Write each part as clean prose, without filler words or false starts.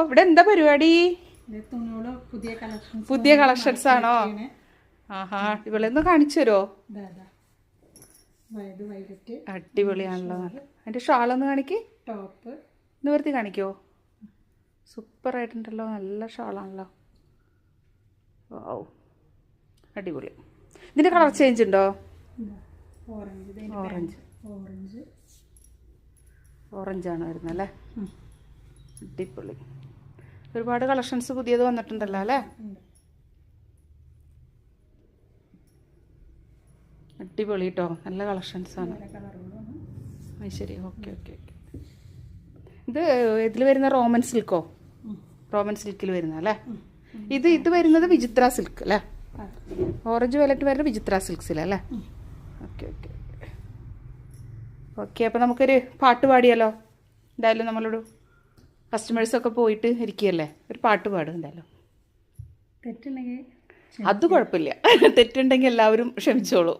ഇവിടെ എന്താ പരിപാടി? പുതിയ കളക്ഷൻസ് ആണോ? ആഹാ, ഇവളൊന്ന് കാണിച്ചു തരുമോ? അടിപൊളിയാണല്ലോ. അതിന്റെ ഷാളൊന്ന് കാണിക്ക്. ടോപ്പ് നിവർത്തി കാണിക്കോ? സൂപ്പർ ആയിട്ടുണ്ടല്ലോ, നല്ല ഷാളാണല്ലോ. ഓ അടിപൊളി. ഇതിന്റെ കളർ ചേഞ്ച് ഉണ്ടോ? ഓറഞ്ച് ഓറഞ്ചാണ് വരുന്നത് അല്ലേ? അടിപൊളി. ഒരുപാട് കളക്ഷൻസ് പുതിയത് വന്നിട്ടുണ്ടല്ലോ അല്ലേ? അടിപൊളി കേട്ടോ, നല്ല കളക്ഷൻസാണ്. ശരി, ഓക്കെ ഓക്കെ ഓക്കെ. ഇത് ഇതിൽ വരുന്ന റോമൻ സിൽക്കോ? റോമൻ സിൽക്കിൽ വരുന്ന അല്ലേ? ഇത് വരുന്നത് വിചിത്ര സിൽക്ക് അല്ലേ? ഓറഞ്ച് വയലറ്റ് വരുന്നത് വിചിത്ര സിൽക്സിലല്ലേ? Okay okay okay. അപ്പോൾ നമുക്കൊരു പാട്ട് പാടിയാലോ? എന്തായാലും നമ്മളോട് കസ്റ്റമേഴ്സൊക്കെ പോയിട്ട് ഇരിക്കുകയല്ലേ, ഒരു പാട്ട് പാടും എന്തായാലും. അത് കുഴപ്പമില്ല, തെറ്റുണ്ടെങ്കിൽ എല്ലാവരും ക്ഷമിച്ചോളൂ.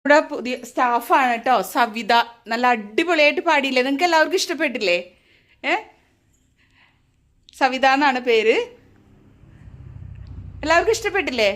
ഇവിടെ പുതിയ സ്റ്റാഫാണ് കേട്ടോ, സവിത. നല്ല അടിപൊളിയായിട്ട് പാടിയില്ലേ? നിങ്ങൾക്ക് എല്ലാവർക്കും ഇഷ്ടപ്പെട്ടില്ലേ? സവിത എന്നാണ് പേര്. എല്ലാവർക്കും ഇഷ്ടപ്പെട്ടില്ലേ?